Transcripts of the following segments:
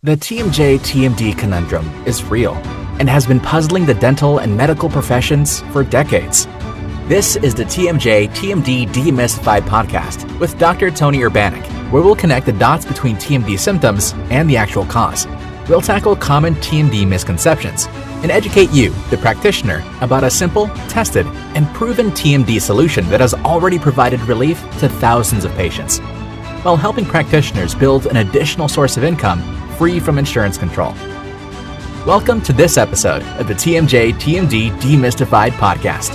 The TMJ-TMD conundrum is real and has been puzzling the dental and medical professions for decades. This is the TMJ-TMD Demystified podcast with Dr. Tony Urbanic, where we'll connect the dots between TMD symptoms and the actual cause. We'll tackle common TMD misconceptions and educate you, the practitioner, about a simple, tested, and proven TMD solution that has already provided relief to thousands of patients, while helping practitioners build an additional source of income free from insurance control. Welcome to this episode of the TMJ-TMD Demystified podcast.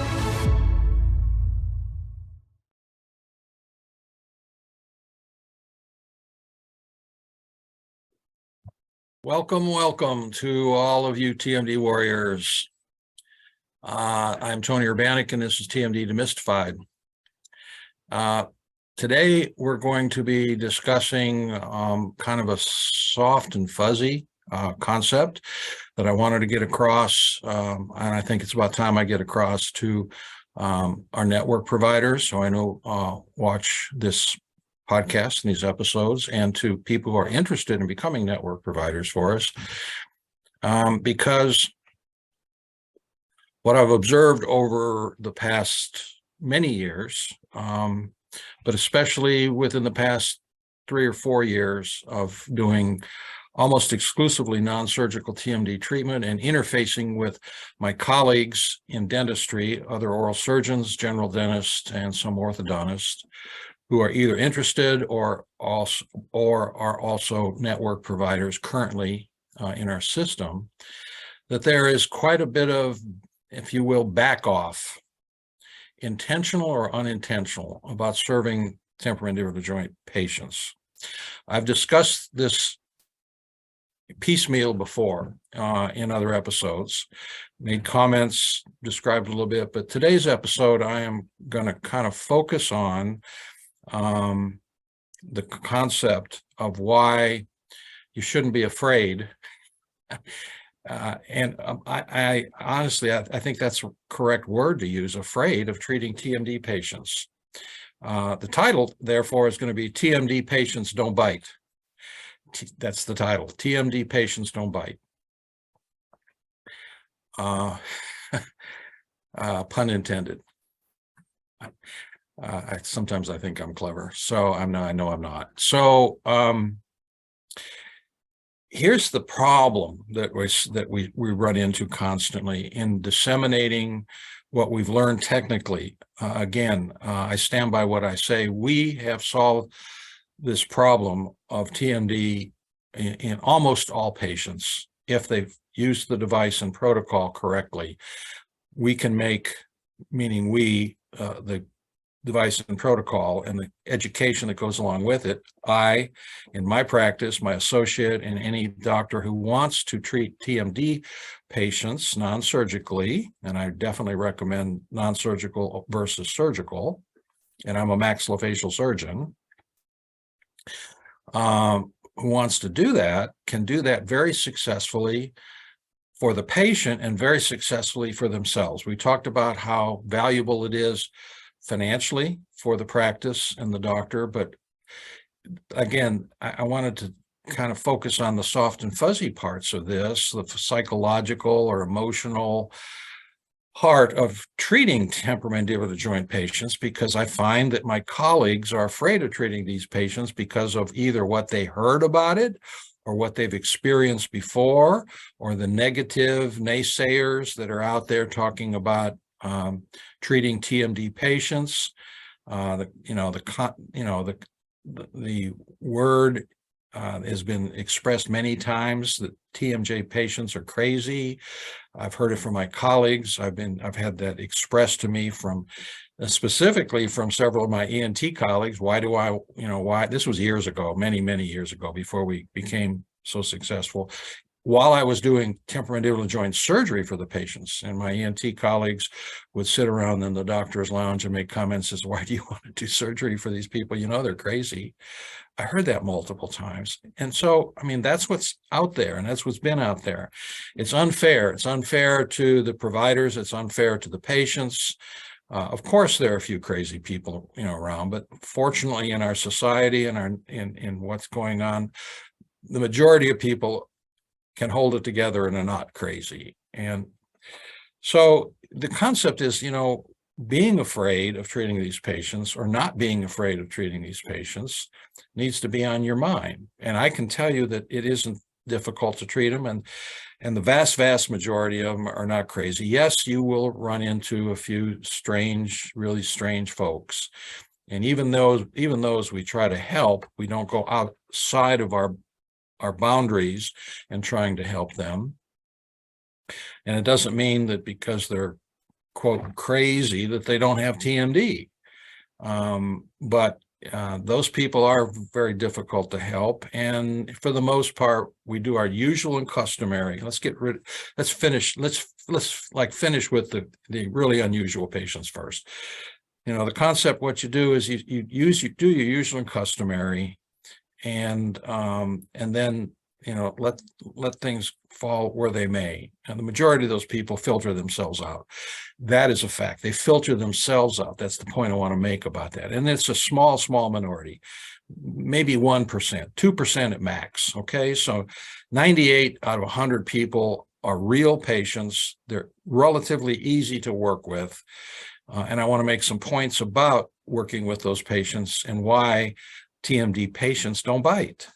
Welcome to all of you TMD warriors. I'm Tony Urbanic, and this is TMD Demystified. Today, we're going to be discussing kind of a soft and fuzzy concept that I wanted to get across, and I think it's about time I get across to our network providers, so I know watch this podcast and these episodes, and to people who are interested in becoming network providers for us, because what I've observed over the past many years, but especially within the past 3 or 4 years of doing almost exclusively non-surgical TMD treatment and interfacing with my colleagues in dentistry, other oral surgeons, general dentists, and some orthodontists, who are either interested or are also network providers currently in our system, that there is quite a bit of, if you will, back off, intentional or unintentional, about serving temporomandibular joint patients. I've discussed this piecemeal before in other episodes, made comments, described a little bit, but today's episode I am going to kind of focus on the concept of why you shouldn't be afraid. I honestly, I think that's a correct word to use, afraid of treating TMD patients. The title, therefore, is going to be TMD Patients Don't Bite. That's the title, TMD Patients Don't Bite. Pun intended. Sometimes I think I'm clever, so I'm not. I know I'm not. So here's the problem that we run into constantly in disseminating what we've learned technically. I stand by what I say. We have solved this problem of TMD in almost all patients if they've used the device and protocol correctly. We can make, meaning we, the device and protocol and the education that goes along with it, I, in my practice, my associate, and any doctor who wants to treat TMD patients non-surgically, and I definitely recommend non-surgical versus surgical, and I'm a maxillofacial surgeon, who wants to do that, can do that very successfully for the patient and very successfully for themselves. We talked about how valuable it is financially for the practice and the doctor, but again, I wanted to kind of focus on the soft and fuzzy parts of this, the psychological or emotional part of treating temporomandibular joint patients, because I find that my colleagues are afraid of treating these patients because of either what they heard about it or what they've experienced before, or the negative naysayers that are out there talking about treating TMD patients. The word has been expressed many times that TMJ patients are crazy. I've heard it from my colleagues. I've had that expressed to me from specifically from several of my ENT colleagues. Why this was years ago, many years ago, before we became so successful, while I was doing temporomandibular joint surgery for the patients, and my ENT colleagues would sit around in the doctor's lounge and make comments as, why do you want to do surgery for these people? You know, they're crazy. I heard that multiple times. And so, I mean, that's what's out there, and that's what's been out there. It's unfair. It's unfair to the providers. It's unfair to the patients. Of course, there are a few crazy people, around, but fortunately in our society and in what's going on, the majority of people can hold it together and are not crazy. And so the concept is, being afraid of treating these patients or not being afraid of treating these patients needs to be on your mind. And I can tell you that it isn't difficult to treat them, and the vast majority of them are not crazy. Yes, you will run into a few really strange folks. And even those we try to help, we don't go outside of our boundaries and trying to help them. And it doesn't mean that because they're quote crazy that they don't have TMD. But those people are very difficult to help. And for the most part, we do our usual and customary. Let's finish with the really unusual patients first. The concept, what you do is you do your usual and customary, and then let things fall where they may. And the majority of those people filter themselves out. That is a fact. They filter themselves out. That's the point I want to make about that. And it's a small minority, maybe 1%, 2% at max. Okay, so 98 out of 100 people are real patients. They're relatively easy to work with. And I want to make some points about working with those patients and why TMD patients don't bite.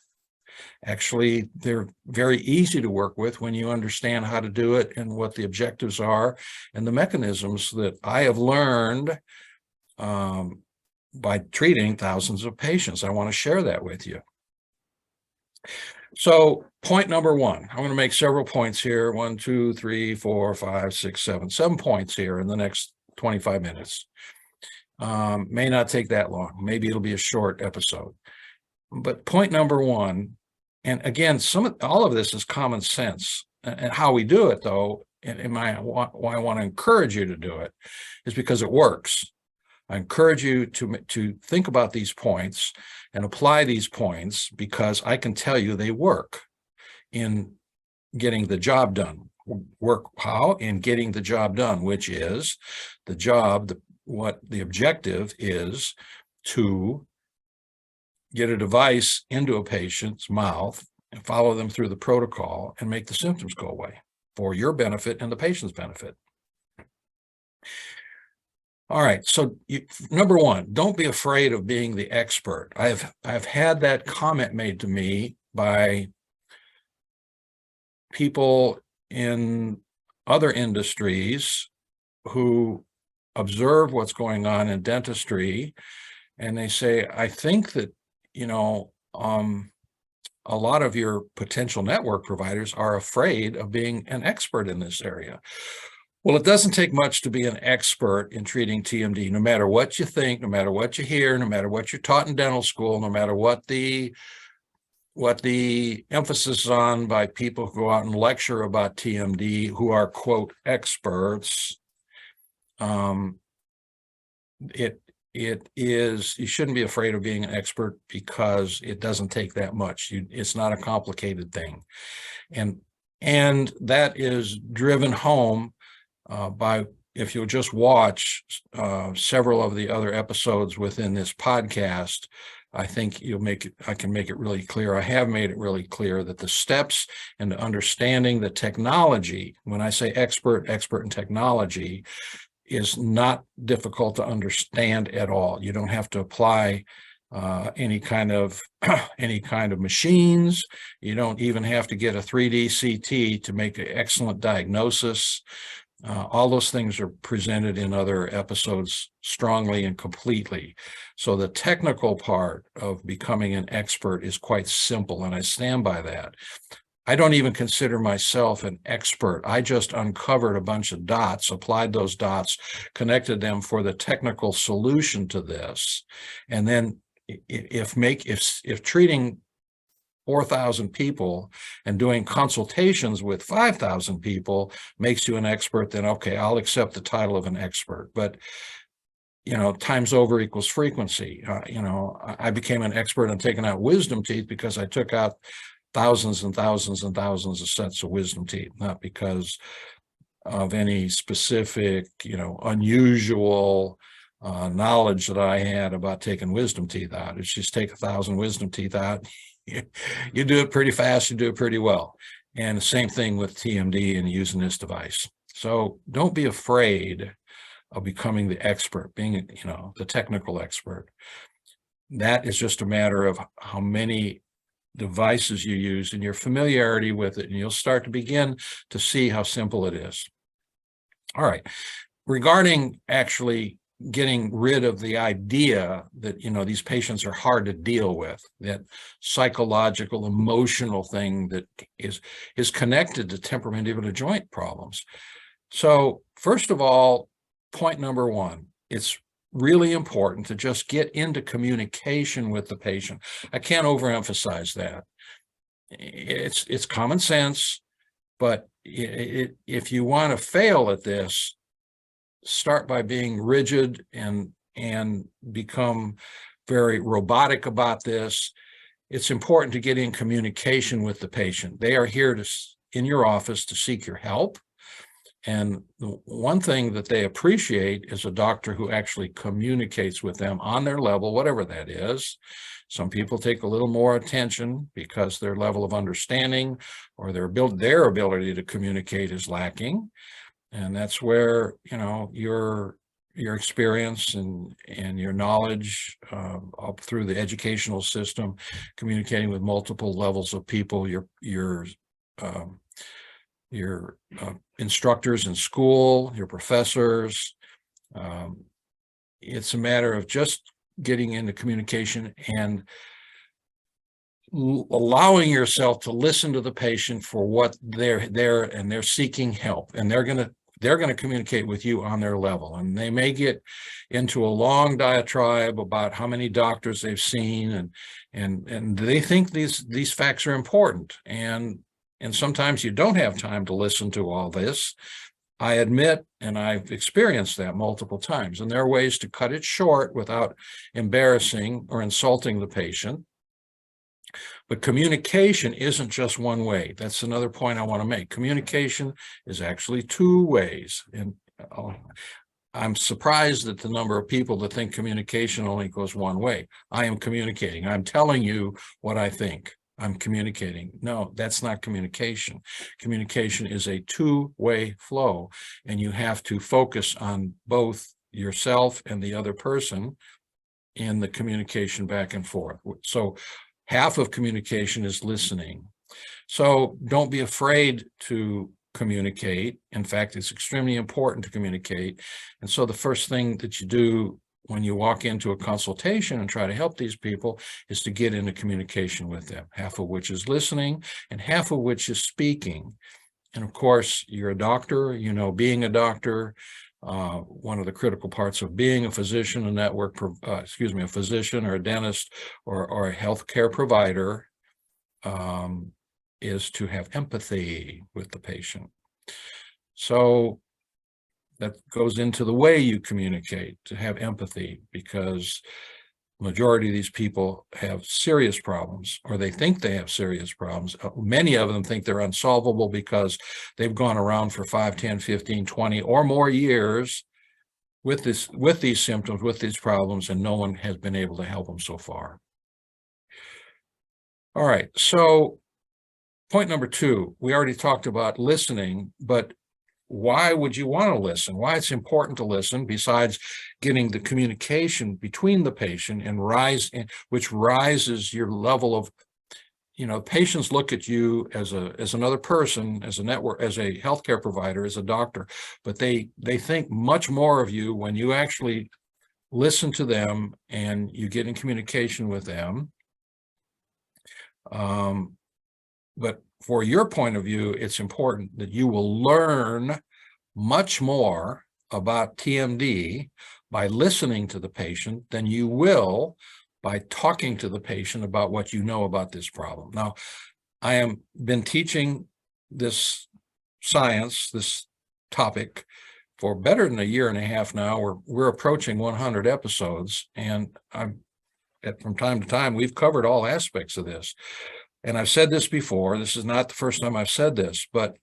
Actually, they're very easy to work with when you understand how to do it and what the objectives are and the mechanisms that I have learned by treating thousands of patients. I want to share that with you. So point number one, I'm going to make several points here. 1, 2, 3, 4, 5, 6, 7 points here in the next 25 minutes. May not take that long. Maybe it'll be a short episode. But point number one, and again, all of this is common sense. And how we do it, though, and why I want to encourage you to do it, is because it works. I encourage you to think about these points and apply these points, because I can tell you they work in getting the job done. Work how? In getting the job done, which is what the objective is to get a device into a patient's mouth and follow them through the protocol and make the symptoms go away for your benefit and the patient's benefit. All right, so number one, don't be afraid of being the expert. I've had that comment made to me by people in other industries who observe what's going on in dentistry, and they say, I think that a lot of your potential network providers are afraid of being an expert in this area. Well, it doesn't take much to be an expert in treating TMD, no matter what you think, no matter what you hear, no matter what you're taught in dental school, no matter what the emphasis is on by people who go out and lecture about TMD, who are, quote, experts. You shouldn't be afraid of being an expert, because it doesn't take that much. It's not a complicated thing. And that is driven home by, if you'll just watch several of the other episodes within this podcast, I think I can make it really clear. I have made it really clear that the steps into understanding the technology, when I say expert in technology, is not difficult to understand at all. You don't have to apply any kind of machines. You don't even have to get a 3D CT to make an excellent diagnosis. All those things are presented in other episodes strongly and completely. So the technical part of becoming an expert is quite simple, and I stand by that. I don't even consider myself an expert. I just uncovered a bunch of dots, applied those dots, connected them for the technical solution to this. And then if treating 4,000 people and doing consultations with 5,000 people makes you an expert, then okay, I'll accept the title of an expert. But times over equals frequency. I became an expert on taking out wisdom teeth because I took out thousands and thousands and thousands of sets of wisdom teeth, not because of any specific, unusual knowledge that I had about taking wisdom teeth out. It's just take 1,000 wisdom teeth out, you do it pretty fast, you do it pretty well. And the same thing with TMD and using this device. So don't be afraid of becoming the expert, being, the technical expert. That is just a matter of how many devices you use and your familiarity with it, and you'll start to begin to see how simple it is. All right. Regarding actually getting rid of the idea that, these patients are hard to deal with, that psychological, emotional thing that is connected to temporomandibular joint problems. So first of all, point number one, it's really important to just get into communication with the patient. I can't overemphasize that. It's common sense, but if you want to fail at this, start by being rigid and become very robotic about this. It's important to get in communication with the patient. They are here in your office to seek your help. And the one thing that they appreciate is a doctor who actually communicates with them on their level, whatever that is. Some people take a little more attention because their level of understanding or their ability to communicate is lacking. And that's where, your experience and your knowledge up through the educational system, communicating with multiple levels of people, your instructors in school, your professors. It's a matter of just getting into communication and allowing yourself to listen to the patient for what they're seeking help, and they're going to communicate with you on their level. And they may get into a long diatribe about how many doctors they've seen, and they think these facts are important. And sometimes you don't have time to listen to all this. I admit, and I've experienced that multiple times, and there are ways to cut it short without embarrassing or insulting the patient. But communication isn't just one way. That's another point I want to make. Communication is actually two ways. And I'm surprised at the number of people that think communication only goes one way. I am communicating. I'm telling you what I think. I'm communicating. No, that's not communication. Communication is a two-way flow, and you have to focus on both yourself and the other person in the communication back and forth. So half of communication is listening. So don't be afraid to communicate. In fact, it's extremely important to communicate. And so the first thing that you do when you walk into a consultation and try to help these people is to get into communication with them, half of which is listening and half of which is speaking. And of course, you're a doctor, being a doctor, one of the critical parts of being a physician, a physician or a dentist or a healthcare provider is to have empathy with the patient. So that goes into the way you communicate, to have empathy, because the majority of these people have serious problems, or they think they have serious problems. Many of them think they're unsolvable because they've gone around for 5, 10, 15, 20 or more years with these symptoms, with these problems, and no one has been able to help them so far. All right, so point number 2, we already talked about listening, but why would you want to listen? Why it's important to listen, besides getting the communication between the patient which rises your level of, patients look at you as another person, as a network, as a healthcare provider, as a doctor, but they think much more of you when you actually listen to them and you get in communication with them. But for your point of view, it's important that you will learn much more about TMD by listening to the patient than you will by talking to the patient about what you know about this problem. Now, I have been teaching this science, this topic, for better than a year and a half now. We're approaching 100 episodes, and from time to time, we've covered all aspects of this. And I've said this before, this is not the first time I've said this, but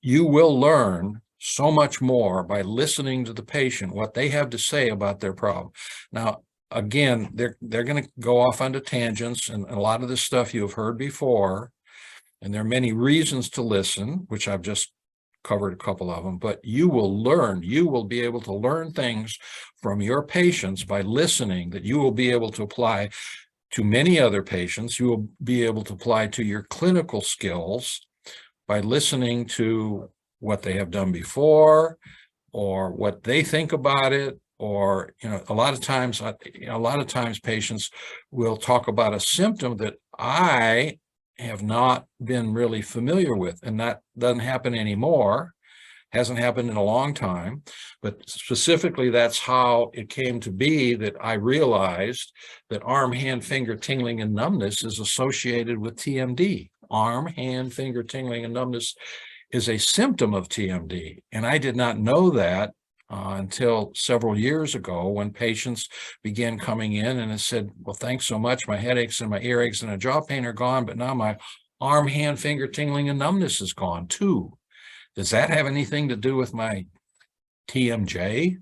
you will learn so much more by listening to the patient, what they have to say about their problem. Now, again, they're going to go off onto tangents, and a lot of this stuff you have heard before, and there are many reasons to listen, which I've just covered a couple of them, but you will be able to learn things from your patients by listening that you will be able to apply to many other patients. You will be able to apply to your clinical skills by listening to what they have done before or what they think about it. Or, a lot of times patients will talk about a symptom that I have not been really familiar with, and that doesn't happen anymore. Hasn't happened in a long time, but specifically that's how it came to be that I realized that arm, hand, finger tingling and numbness is associated with TMD. Arm, hand, finger tingling and numbness is a symptom of TMD, and I did not know that until several years ago, when patients began coming in and it said, well, thanks so much. My headaches and my earaches and a jaw pain are gone, but now my arm, hand, finger tingling and numbness is gone too. Does that have anything to do with my TMJ?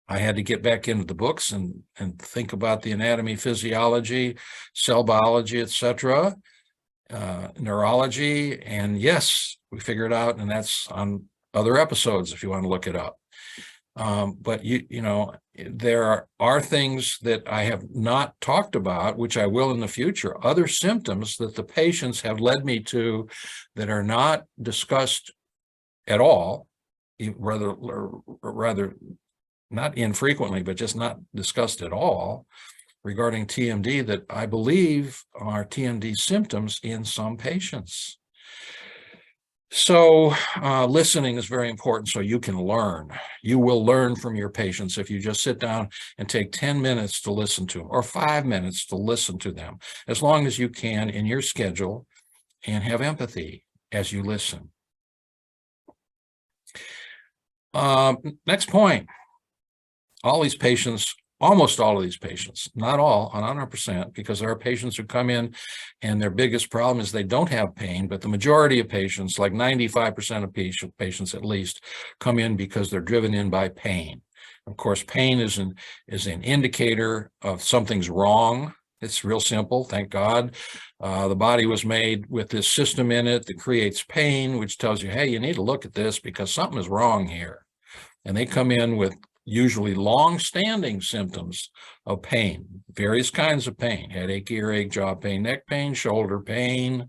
I had to get back into the books and think about the anatomy, physiology, cell biology, etc., neurology, and yes, we figured out, and that's on other episodes if you want to look it up. But there are things that I have not talked about, which I will in the future, other symptoms that the patients have led me to that are not discussed at all, rather not infrequently, but just not discussed at all regarding TMD, that I believe are TMD symptoms in some patients. So listening is very important so you can learn. You will learn from your patients if you just sit down and take 10 minutes to listen to them or 5 minutes to listen to them, as long as you can in your schedule, and have empathy as you listen. Next point, almost all of these patients, not all, 100%, because there are patients who come in and their biggest problem is they don't have pain, but the majority of patients, like 95% of patients at least, come in because they're driven in by pain. Of course, pain is an indicator of something's wrong. It's real simple, thank God. The body was made with this system in it that creates pain, which tells you, hey, you need to look at this because something is wrong here. And they come in with usually long-standing symptoms of pain, various kinds of pain, headache, earache, jaw pain, neck pain, shoulder pain,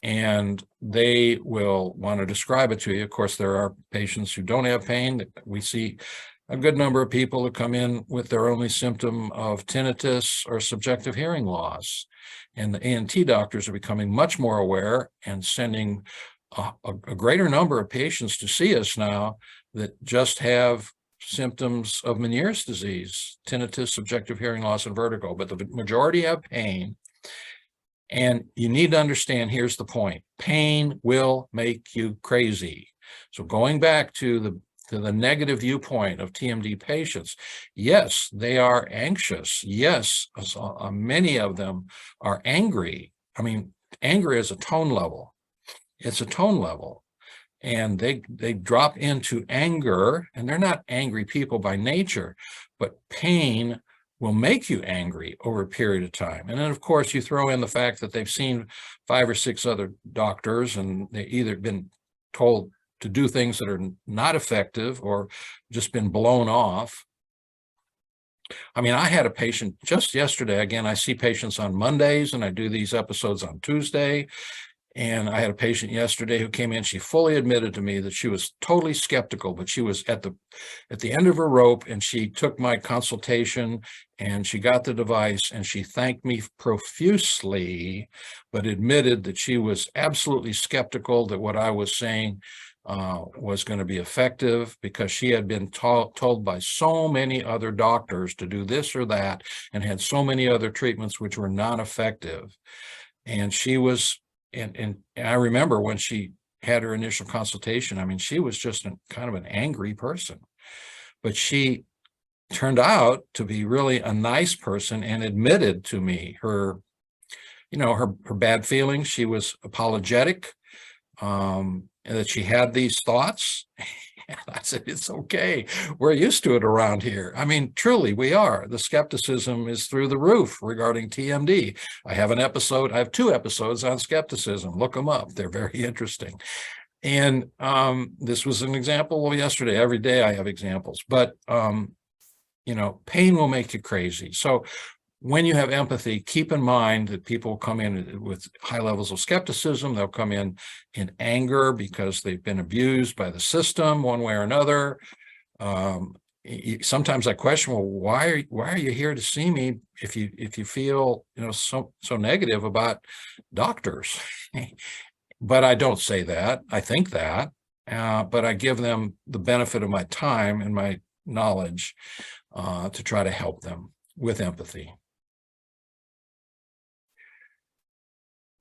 and they will want to describe it to you. Of course, there are patients who don't have pain. We see a good number of people who come in with their only symptom of tinnitus or subjective hearing loss, and the ENT doctors are becoming much more aware and sending a greater number of patients to see us now that just have symptoms of Meniere's disease, tinnitus, subjective hearing loss, and vertigo, but the majority have pain. And you need to understand, here's the point, pain will make you crazy. So going back to the negative viewpoint of TMD patients, yes, they are anxious. Yes, many of them are angry. I mean, anger is a tone level. It's a tone level. And they drop into anger, and they're not angry people by nature, but pain will make you angry over a period of time. And then, of course, you throw in the fact that they've seen 5 or 6 other doctors, and they either been told to do things that are not effective or just been blown off. I mean, I had a patient just yesterday. Again, I see patients on Mondays, and I do these episodes on Tuesday. And I had a patient yesterday who came in. She fully admitted to me that she was totally skeptical, but she was at the end of her rope, and she took my consultation and she got the device, and she thanked me profusely, but admitted that she was absolutely skeptical that what I was saying was going to be effective, because she had been told by so many other doctors to do this or that, and had so many other treatments which were not effective. And she was, and I remember when she had her initial consultation, I mean, she was just kind of an angry person, but she turned out to be really a nice person and admitted to me her bad feelings. She was apologetic. and that she had these thoughts. And I said, it's okay. We're used to it around here. I mean, truly, we are. The skepticism is through the roof regarding TMD. I have 2 episodes on skepticism. Look them up. They're very interesting. And this was an example yesterday. Every day I have examples, but pain will make you crazy. So when you have empathy, keep in mind that people come in with high levels of skepticism. They'll come in anger because they've been abused by the system one way or another. Sometimes I question, well, why are you here to see me if you feel so negative about doctors? But I don't say that. I think that, but I give them the benefit of my time and my knowledge to try to help them with empathy.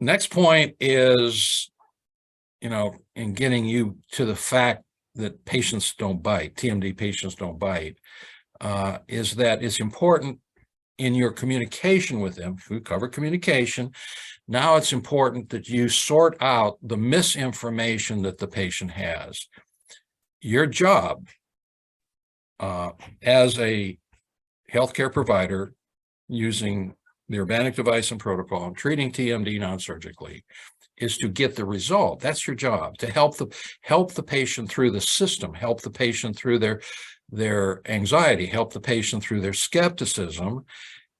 Next point is, in getting you to the fact that patients don't bite, TMD patients don't bite, is that it's important in your communication with them. We cover communication. Now it's important that you sort out the misinformation that the patient has. Your job as a healthcare provider using the Urbanic device and protocol, treating TMD non-surgically, is to get the result. That's your job, to help the patient through the system, help the patient through their anxiety, help the patient through their skepticism.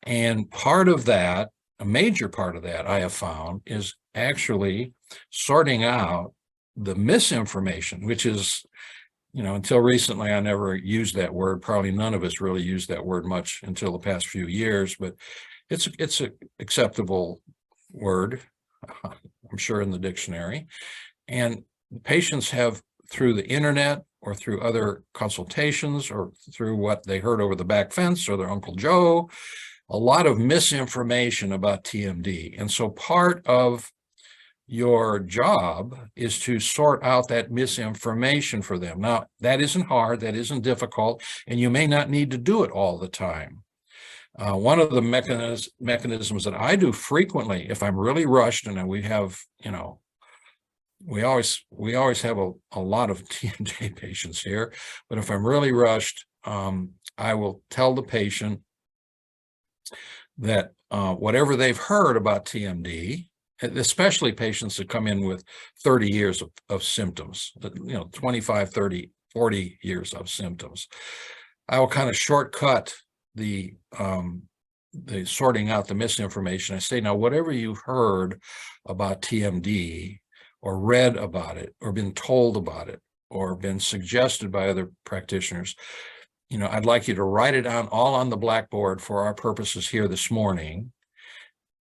And part of that, a major part of that, I have found, is actually sorting out the misinformation, which is, until recently, I never used that word. Probably none of us really used that word much until the past few years, but it's an acceptable word, I'm sure, in the dictionary. And patients have, through the internet or through other consultations or through what they heard over the back fence or their Uncle Joe, a lot of misinformation about TMD. And so part of your job is to sort out that misinformation for them. Now, that isn't hard, that isn't difficult, and you may not need to do it all the time. One of the mechanisms that I do frequently, if I'm really rushed, and we have, we always have a lot of TMJ patients here, but if I'm really rushed, I will tell the patient that whatever they've heard about TMD, especially patients that come in with 30 years of symptoms, 25, 30, 40 years of symptoms, I will kind of shortcut the sorting out the misinformation. I say, now, whatever you've heard about TMD or read about it or been told about it or been suggested by other practitioners, I'd like you to write it down all on the blackboard for our purposes here this morning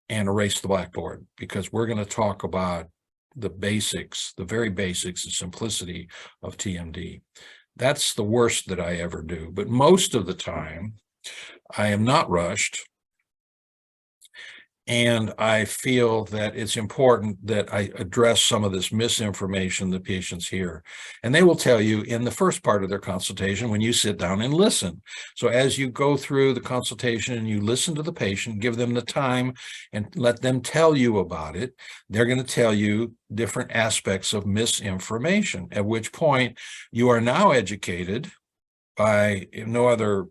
and erase the blackboard, because we're going to talk about the basics, the very basics, the simplicity of TMD. That's the worst that I ever do. But most of the time, I am not rushed, and I feel that it's important that I address some of this misinformation the patients hear. And they will tell you in the first part of their consultation when you sit down and listen. So as you go through the consultation and you listen to the patient, give them the time and let them tell you about it, they're going to tell you different aspects of misinformation, at which point you are now educated by no other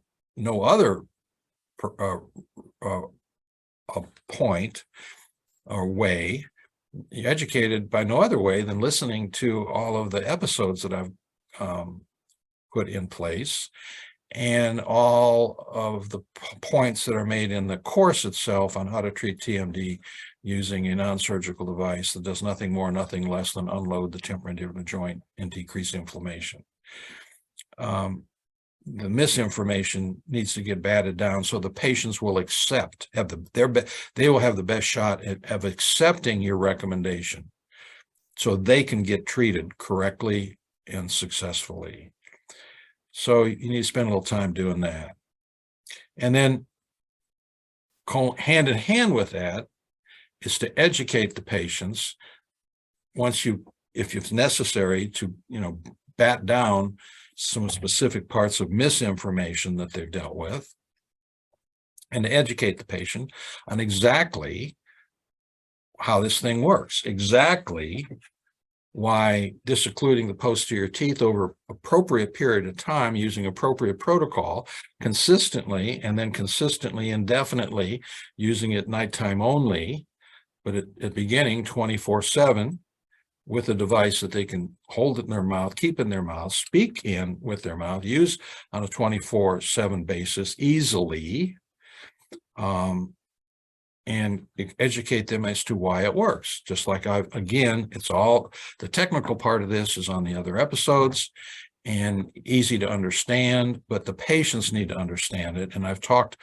a point or way. You're educated by no other way than listening to all of the episodes that I've put in place and all of the points that are made in the course itself on how to treat TMD using a non-surgical device that does nothing more, nothing less than unload the temporomandibular joint and decrease inflammation. The misinformation needs to get batted down so the patients will accept, they will have the best shot of accepting your recommendation so they can get treated correctly and successfully. So you need to spend a little time doing that. And then hand in hand with that is to educate the patients if it's necessary to, bat down some specific parts of misinformation that they've dealt with, and to educate the patient on exactly how this thing works, exactly why disoccluding the posterior teeth over appropriate period of time using appropriate protocol consistently, and then consistently indefinitely using it nighttime only, but at beginning 24/7 with a device that they can hold it in their mouth, keep in their mouth, speak in with their mouth, use on a 24/7 basis easily, and educate them as to why it works. Just like again, it's all, the technical part of this is on the other episodes and easy to understand, but the patients need to understand it. And I've talked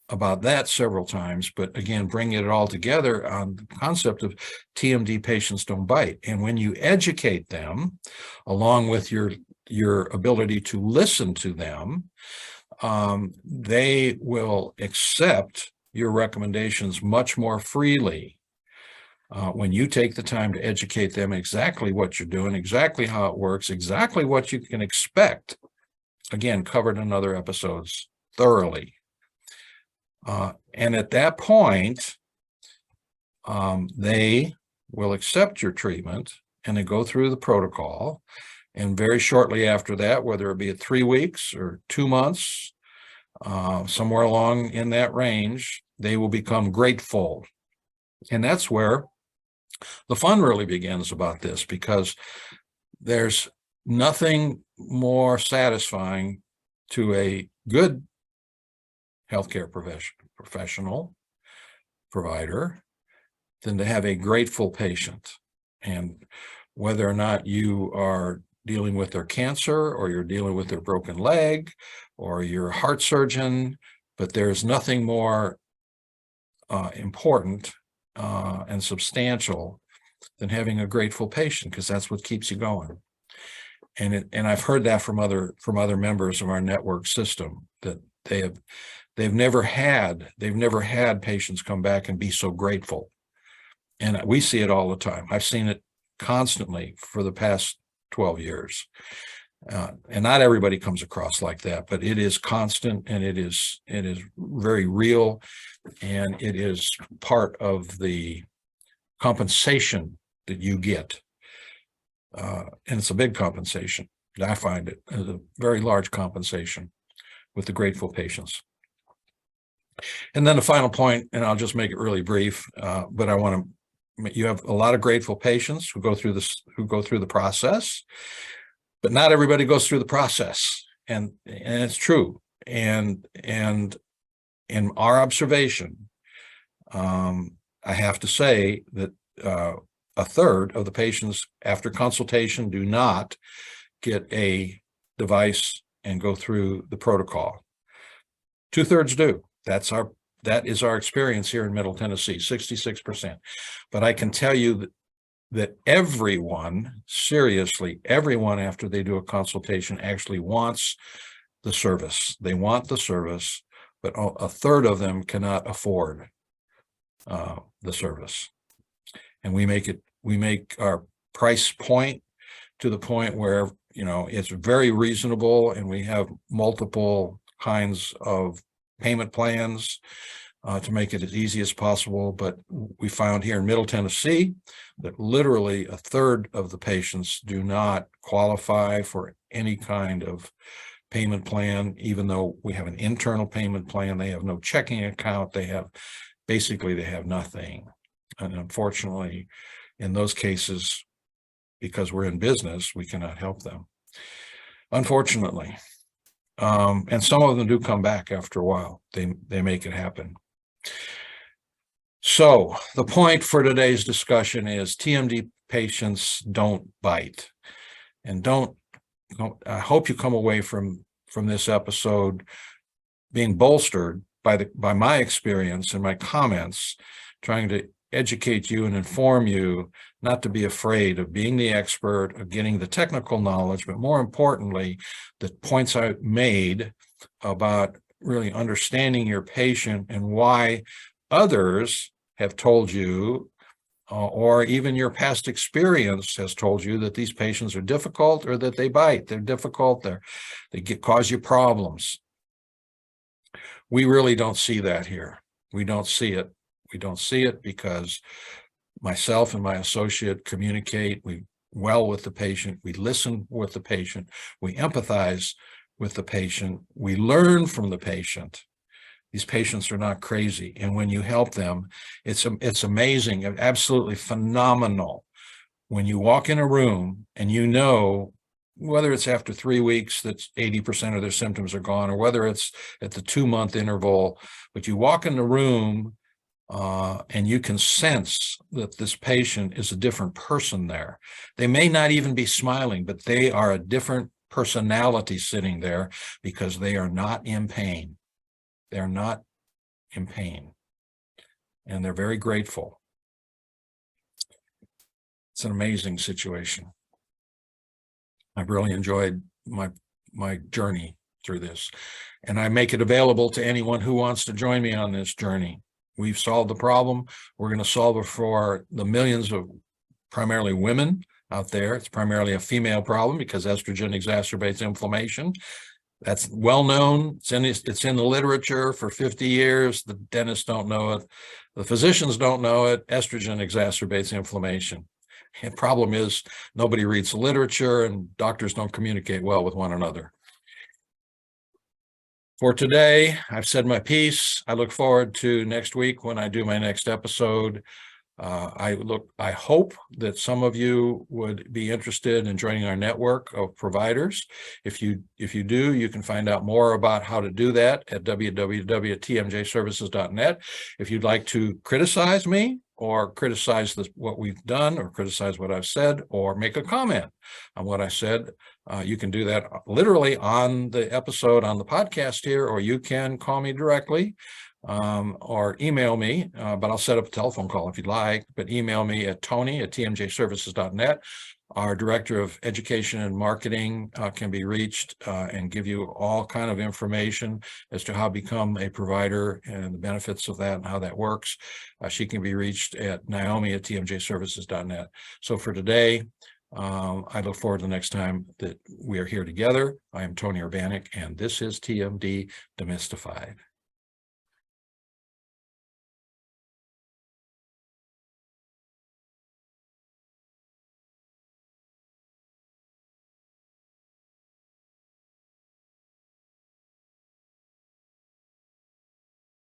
about that several times, but again, bringing it all together on the concept of TMD patients don't bite. And when you educate them, along with your ability to listen to them, they will accept your recommendations much more freely when you take the time to educate them exactly what you're doing, exactly how it works, exactly what you can expect. Again, covered in other episodes thoroughly. And at that point, they will accept your treatment and they go through the protocol. And very shortly after that, whether it be at 3 weeks or 2 months, somewhere along in that range, they will become grateful. And that's where the fun really begins about this, because there's nothing more satisfying to a good healthcare professional provider than to have a grateful patient. And whether or not you are dealing with their cancer, or you're dealing with their broken leg, or you're a heart surgeon, but there's nothing more important and substantial than having a grateful patient, because that's what keeps you going. And I've heard that from other members of our network system, that they've never had patients come back and be so grateful. And we see it all the time. I've seen it constantly for the past 12 years. And not everybody comes across like that, but it is constant, and it is very real, and it is part of the compensation that you get. And it's a big compensation. I find it as a very large compensation with the grateful patients. And then the final point, and I'll just make it really brief, but I want to, you have a lot of grateful patients who go through the process, but not everybody goes through the process. And it's true. And in our observation, I have to say that a third of the patients after consultation do not get a device and go through the protocol. 2/3 do. That is our experience here in Middle Tennessee, 66%. But I can tell you that everyone, seriously, everyone after they do a consultation actually wants the service. They want the service, but a third of them cannot afford the service. And we make our price point to the point where, it's very reasonable, and we have multiple kinds of payment plans to make it as easy as possible. But we found here in Middle Tennessee that literally a third of the patients do not qualify for any kind of payment plan, even though we have an internal payment plan. They have no checking account. They have nothing. And unfortunately, in those cases, because we're in business, we cannot help them, unfortunately. And some of them do come back after a while. They make it happen. So the point for today's discussion is TMD patients don't bite. And I hope you come away from this episode being bolstered by my experience and my comments, trying to educate you and inform you not to be afraid of being the expert, of getting the technical knowledge, but more importantly, the points I made about really understanding your patient and why others have told you, or even your past experience has told you, that these patients are difficult, or that they bite. They're difficult. Cause you problems. We really don't see that here. We don't see it. We don't see it because myself and my associate communicate. We well with the patient. We listen with the patient. We empathize with the patient. We learn from the patient. These patients are not crazy. And when you help them, it's amazing, absolutely phenomenal. When you walk in a room and you know, whether it's after 3 weeks that 80% of their symptoms are gone, or whether it's at the 2-month interval, but you walk in the room and you can sense that this patient is a different person there. They may not even be smiling, but they are a different personality sitting there because they are not in pain. They're not in pain, and they're very grateful. It's an amazing situation. I've really enjoyed my journey through this, and I make it available to anyone who wants to join me on this journey. We've solved the problem. We're going to solve it for the millions of primarily women out there. It's primarily a female problem because estrogen exacerbates inflammation. That's well known. It's in the literature for 50 years. The dentists don't know it. The physicians don't know it. Estrogen exacerbates inflammation. The problem is nobody reads the literature and doctors don't communicate well with one another. For today, I've said my piece. I look forward to next week when I do my next episode. I hope that some of you would be interested in joining our network of providers. If you do, you can find out more about how to do that at www.tmjservices.net. If you'd like to criticize me or criticize what we've done or criticize what I've said or make a comment on what I said, you can do that literally on the episode on the podcast here, or you can call me directly. Or email me, but I'll set up a telephone call if you'd like, but email me at tony@tmjservices.net. Our Director of Education and Marketing can be reached and give you all kind of information as to how to become a provider and the benefits of that and how that works. She can be reached at naomi@tmjservices.net. So for today, I look forward to the next time that we are here together. I am Tony Urbaniak, and this is TMD Demystified.